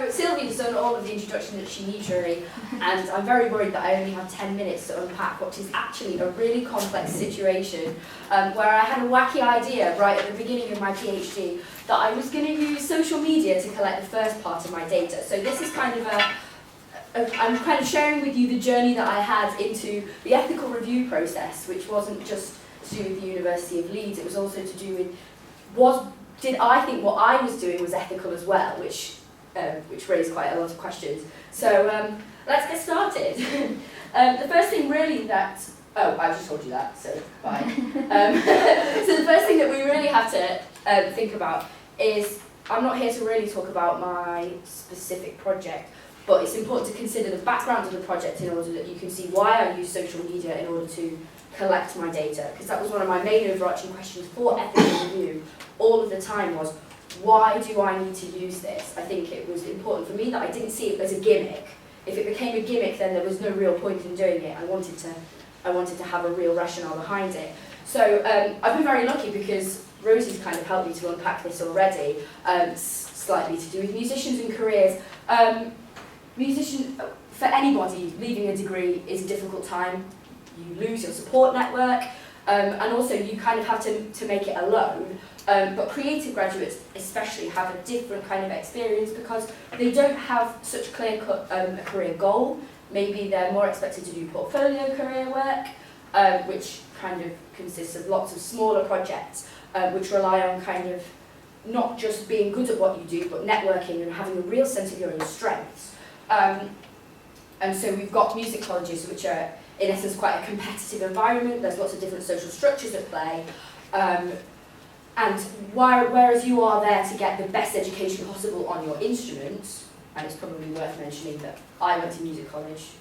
So Sylvia's done all of the introduction that she needs really, and I'm very worried that I only have 10 minutes to unpack what is actually a really complex situation where I had a wacky idea right at the beginning of my PhD that I was going to use social media to collect the first part of my data. So this is kind of I'm kind of sharing with you the journey that I had into the ethical review process, which wasn't just to do with the University of Leeds, it was also to do with did I think what I was doing was ethical as well, which raised quite a lot of questions. So let's get started. The first thing really that, oh, I just told you that, so bye. So the first thing that we really have to think about is, I'm not here to really talk about my specific project, but it's important to consider the background of the project in order that you can see why I use social media in order to collect my data, because that was one of my main overarching questions for ethical review all of the time was, why do I need to use this? I think it was important for me that I didn't see it as a gimmick. If it became a gimmick, then there was no real point in doing it. I wanted to have a real rationale behind it. So I've been very lucky because Rosie's kind of helped me to unpack this already, slightly to do with musicians and careers. For anybody, leaving a degree is a difficult time. You lose your support network, and also you kind of have to make it alone. But creative graduates especially have a different kind of experience because they don't have such clear-cut a career goal. Maybe they're more expected to do portfolio career work, which kind of consists of lots of smaller projects, which rely on kind of not just being good at what you do, but networking and having a real sense of your own strengths. And so we've got music colleges, which are in essence quite a competitive environment. There's lots of different social structures at play. And whereas you are there to get the best education possible on your instruments, and it's probably worth mentioning that I went to music college,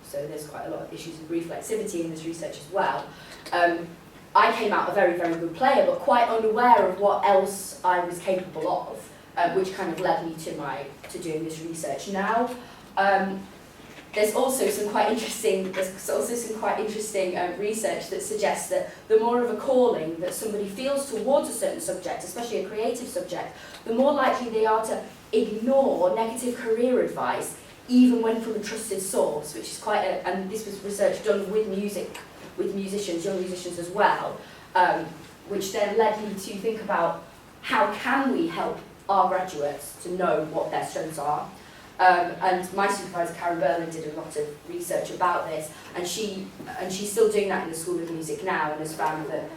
so there's quite a lot of issues with reflexivity in this research as well. I came out a very, very good player, but quite unaware of what else I was capable of, which kind of led me to doing this research now. There's also some quite interesting research that suggests that the more of a calling that somebody feels towards a certain subject, especially a creative subject, the more likely they are to ignore negative career advice, even when from a trusted source, which is quite and this was research done with musicians, young musicians as well, which then led me to think about how can we help our graduates to know what their strengths are. And my supervisor, Karen Berlin, did a lot of research about this, and she's still doing that in the School of Music now, and has found that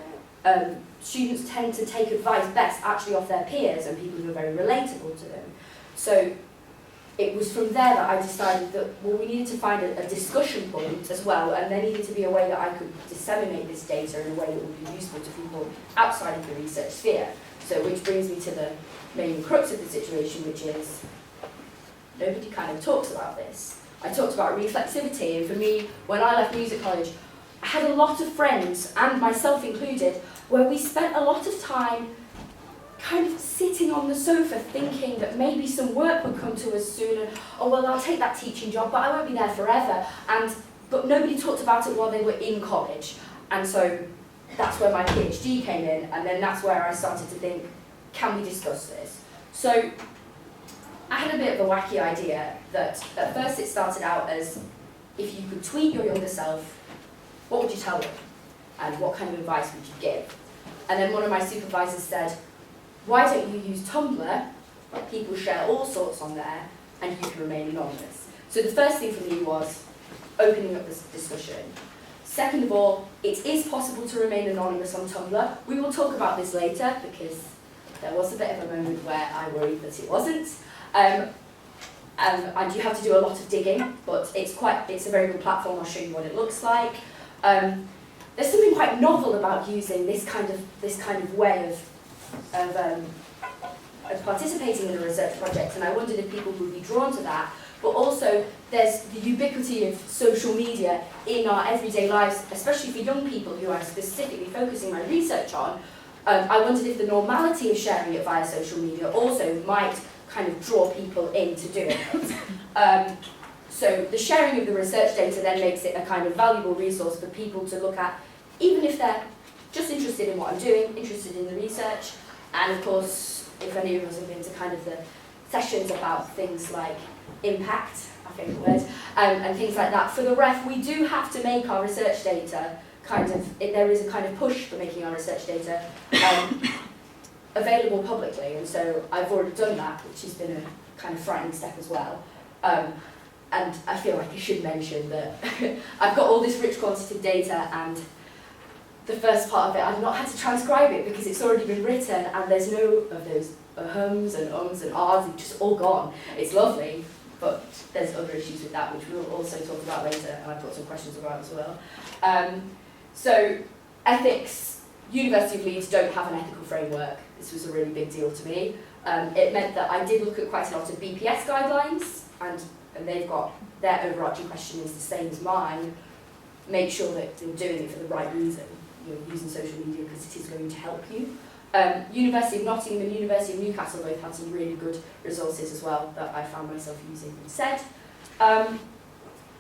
students tend to take advice best actually off their peers and people who are very relatable to them. So it was from there that I decided that, well, we needed to find a discussion point as well, and there needed to be a way that I could disseminate this data in a way that would be useful to people outside of the research sphere. So which brings me to the main crux of the situation, which is nobody kind of talks about this. I talked about reflexivity, and for me, when I left music college, I had a lot of friends, and myself included, where we spent a lot of time kind of sitting on the sofa thinking that maybe some work would come to us soon, and, oh well, I'll take that teaching job, but I won't be there forever. But nobody talked about it while they were in college. And so that's where my PhD came in, and then that's where I started to think, can we discuss this? So I had a bit of a wacky idea that at first it started out as, if you could tweet your younger self, what would you tell them? And what kind of advice would you give? And then one of my supervisors said, why don't you use Tumblr? People share all sorts on there, and you can remain anonymous. So the first thing for me was opening up this discussion. Second of all, it is possible to remain anonymous on Tumblr. We will talk about this later, because there was a bit of a moment where I worried that it wasn't. And you have to do a lot of digging, but it's a very good platform. I'll show you what it looks like. There's something quite novel about using this kind of way of participating in a research project, and I wondered if people would be drawn to that. But also, there's the ubiquity of social media in our everyday lives, especially for young people who I'm specifically focusing my research on. I wondered if the normality of sharing it via social media also might kind of draw people into doing it. So the sharing of the research data then makes it a kind of valuable resource for people to look at, even if they're just interested in what I'm doing, interested in the research, and of course, if any of us have been to kind of the sessions about things like impact, my favourite word, and things like that. For the ref, we do have to make our research data there is a kind of push for making our research data available publicly, and so I've already done that, which has been a kind of frightening step as well. And I feel like I should mention that I've got all this rich quantitative data, and the first part of it, I've not had to transcribe it because it's already been written, and there's no of those hums and ums and ahs, it's just all gone. It's lovely, but there's other issues with that, which we'll also talk about later, and I've got some questions about as well. So ethics, University of Leeds don't have an ethical framework. This was a really big deal to me. It meant that I did look at quite a lot of BPS guidelines, and they've got, their overarching question is the same as mine. Make sure that you're doing it for the right reason. You're using social media because it is going to help you. University of Nottingham and University of Newcastle both had some really good resources as well that I found myself using instead.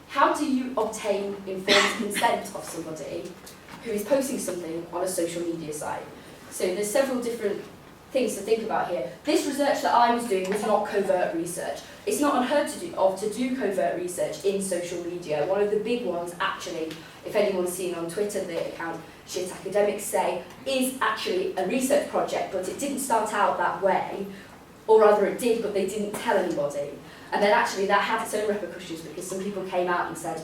How do you obtain informed consent of somebody who is posting something on a social media site? So there's several different things to think about here. This research that I was doing was not covert research. It's not unheard of to do covert research in social media. One of the big ones, actually, if anyone's seen on Twitter, the account Shit Academics Say, is actually a research project, but it didn't start out that way, or rather it did, but they didn't tell anybody. And then actually that had its own repercussions because some people came out and said,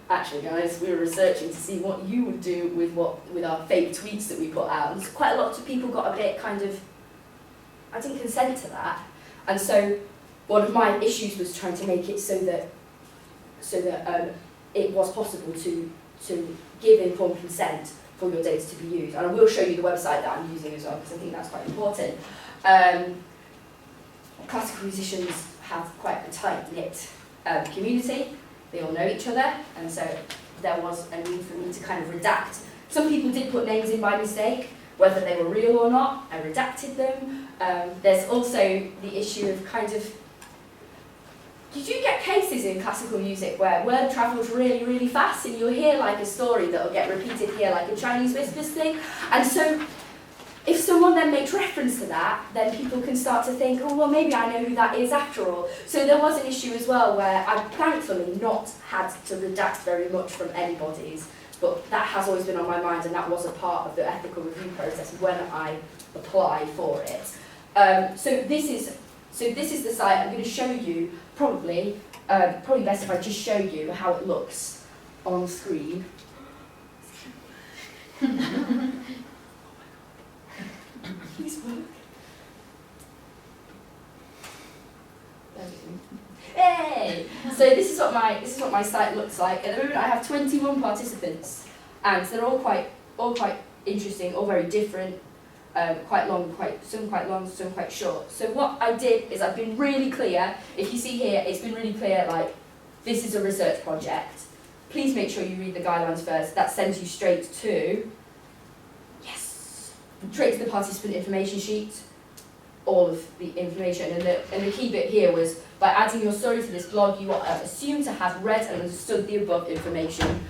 actually guys, we were researching to see what you would do with our fake tweets that we put out. And quite a lot of people got a bit kind of, I didn't consent to that. And so one of my issues was trying to make it so that it was possible to give informed consent for your data to be used. And I will show you the website that I'm using as well, because I think that's quite important. Classical musicians have quite a tight-knit community. They all know each other, and so there was a need for me to kind of redact. Some people did put names in by mistake, whether they were real or not, I redacted them. There's also the issue of kind of, you do get cases in classical music where word travels really, really fast, and you'll hear like a story that'll get repeated here, like a Chinese whispers thing. And so if someone then makes reference to that, then people can start to think, oh, well, maybe I know who that is after all. So there was an issue as well where I've thankfully not had to redact very much from anybody's, but that has always been on my mind, and that was a part of the ethical review process when I applied for it. So this is the site. I'm going to show you, probably best if I just show you how it looks on screen. Please work. Hey! So this is what my site looks like. At the moment I have 21 participants, and they're all quite interesting, all very different, quite long, some quite long, some quite short. So what I did is I've been really clear. If you see here, it's been really clear, like, this is a research project. Please make sure you read the guidelines first. That sends you straight to the participant information sheet, all of the information, and the key bit here was, by adding your story to this blog, you are assumed to have read and understood the above information.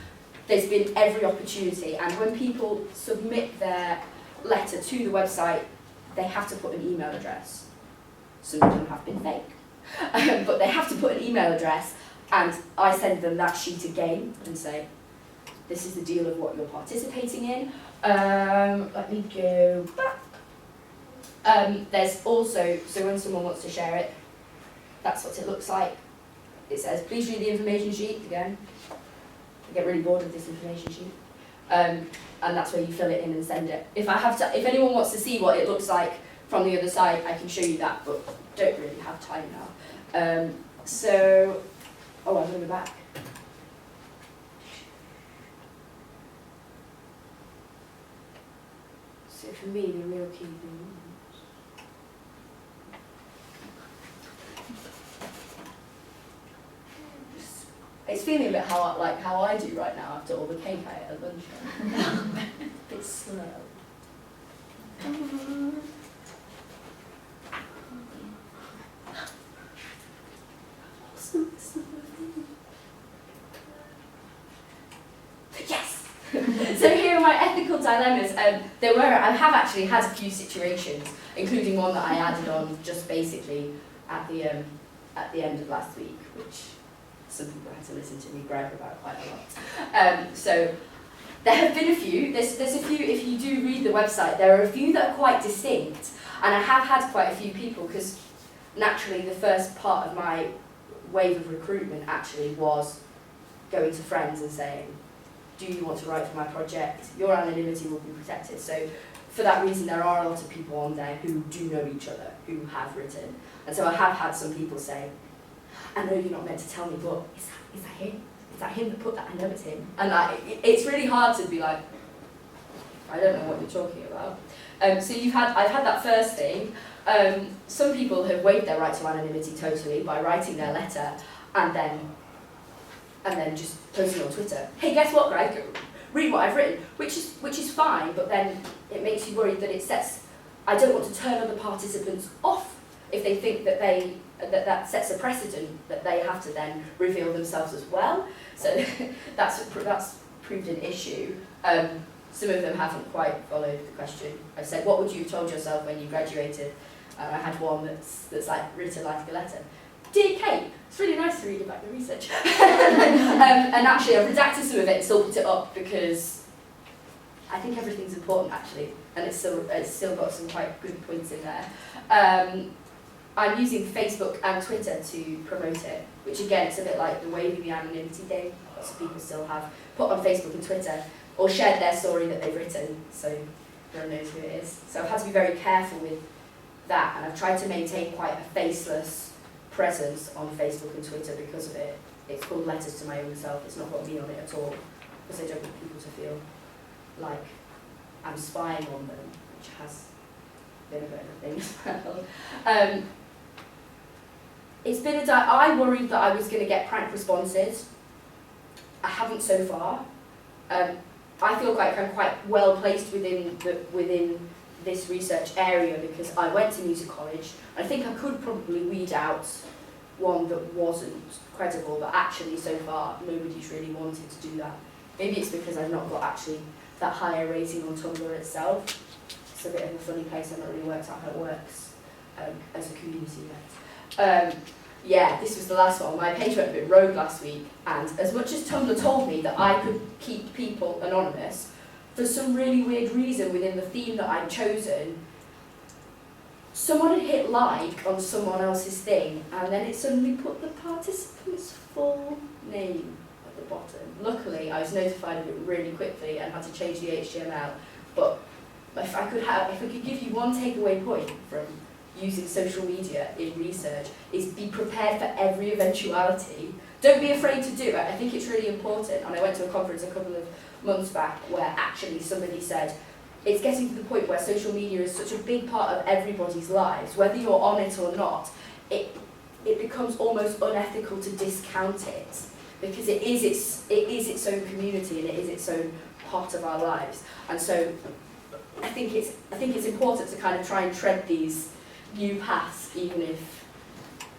There's been every opportunity, and when people submit their letter to the website, they have to put an email address. Some of them have been fake, but they have to put an email address, and I send them that sheet again and say, this is the deal of what you're participating in. Let me go back. There's also, so when someone wants to share it, that's what it looks like. It says, please read the information sheet. Again, I get really bored of this information sheet. And that's where you fill it in and send it. If anyone wants to see what it looks like from the other side, I can show you that, but don't really have time now. I'm going to go back. So for me, the real key thing it's feeling a bit how I do right now after all the cake I ate at lunchtime. A bit slow. Yes! So here are my ethical dilemmas. I have actually had a few situations, including one that I added on just basically at the end of last week, which some people had to listen to me gripe about quite a lot. So there have been a few. There's a few, if you do read the website, there are a few that are quite distinct, and I have had quite a few people, because naturally the first part of my wave of recruitment actually was going to friends and saying, do you want to write for my project? Your anonymity will be protected. So for that reason, there are a lot of people on there who do know each other, who have written. And so I have had some people say, I know you're not meant to tell me, but is that him? Is that him that put that? I know it's him. And it's really hard to be like, I don't know what you're talking about. So I've had that first thing. Some people have waived their right to anonymity totally by writing their letter and then just posting on Twitter. Hey, guess what, Greg? Read what I've written, which is fine, but then it makes you worried that I don't want to turn other participants off if they think that that sets a precedent that they have to then reveal themselves as well. So that's proved an issue. Some of them haven't quite followed the question. I said, what would you have told yourself when you graduated? I had one that's like written like a letter. Dear Kate, it's really nice to read about the research. And actually I've redacted some of it and still put it up because I think everything's important actually, and it's still got some quite good points in there. I'm using Facebook and Twitter to promote it, which again, it's a bit like the waiving the anonymity thing. Lots of people still have put on Facebook and Twitter or shared their story that they've written, so everyone knows who it is. So I've had to be very careful with that, and I've tried to maintain quite a faceless presence on Facebook and Twitter because of it. It's called Letters to My Own Self. It's not got me on it at all, because I don't want people to feel like I'm spying on them, which has been a bit of a thing as well. It's been I worried that I was going to get prank responses. I haven't so far. I feel like I'm quite well placed within this research area because I went to music college. I think I could probably weed out one that wasn't credible, but actually so far nobody's really wanted to do that. Maybe it's because I've not got actually that higher rating on Tumblr itself. It's a bit of a funny place. I've not really worked out how it works as a community yet. Yeah, this was the last one. My page went a bit rogue last week, and as much as Tumblr told me that I could keep people anonymous, for some really weird reason within the theme that I'd chosen, someone had hit like on someone else's thing, and then it suddenly put the participant's full name at the bottom. Luckily, I was notified of it really quickly and had to change the HTML, but if I could give you one takeaway point from using social media in research, is be prepared for every eventuality. Don't be afraid to do it. I think it's really important. And I went to a conference a couple of months back where actually somebody said, it's getting to the point where social media is such a big part of everybody's lives, whether you're on it or not, it becomes almost unethical to discount it, because it is its own community and it is its own part of our lives. And so I think it's important to kind of try and tread these new paths, even if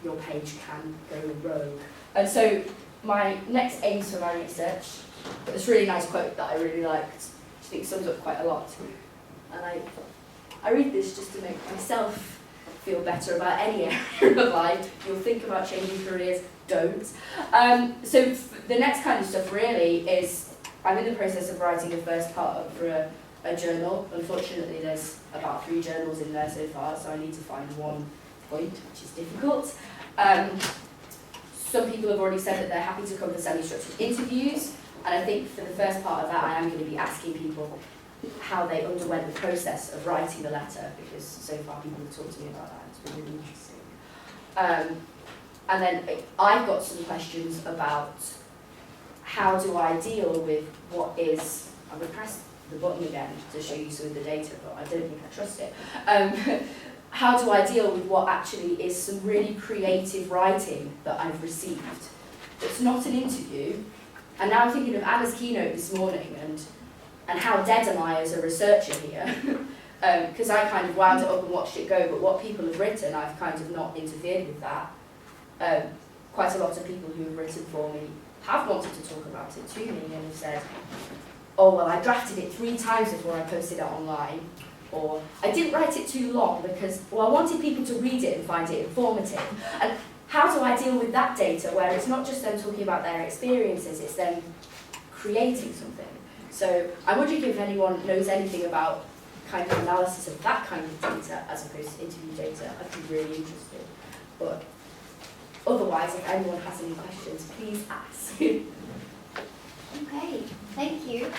your page can go rogue. And so my next aims for my research, this really nice quote that I really liked, I think sums up quite a lot. And I read this just to make myself feel better about any area of life. You'll think about changing careers, don't. So the next kind of stuff really is, I'm in the process of writing the first part up for a journal. Unfortunately, there's about 3 journals in there so far, so I need to find one point, which is difficult. Some people have already said that they're happy to come for semi-structured interviews, and I think for the first part of that, I am going to be asking people how they underwent the process of writing the letter, because so far people have talked to me about that. It's been really interesting. And then I've got some questions about how do I deal with what is, I'm going to press the button again to show you some of the data, but I don't think I trust it. How do I deal with what actually is some really creative writing that I've received that's not an interview? And now I'm thinking of Anna's keynote this morning and how dead am I as a researcher here? Because I kind of wound it up and watched it go, but what people have written, I've kind of not interfered with that. Quite a lot of people who have written for me have wanted to talk about it to me and have said, oh, well, I drafted it 3 times before I posted it online. or I didn't write it too long because, well, I wanted people to read it and find it informative. And how do I deal with that data where it's not just them talking about their experiences, it's them creating something? So I'm wondering if anyone knows anything about kind of analysis of that kind of data as opposed to interview data. I'd be really interested. But otherwise, if anyone has any questions, please ask. Okay, thank you.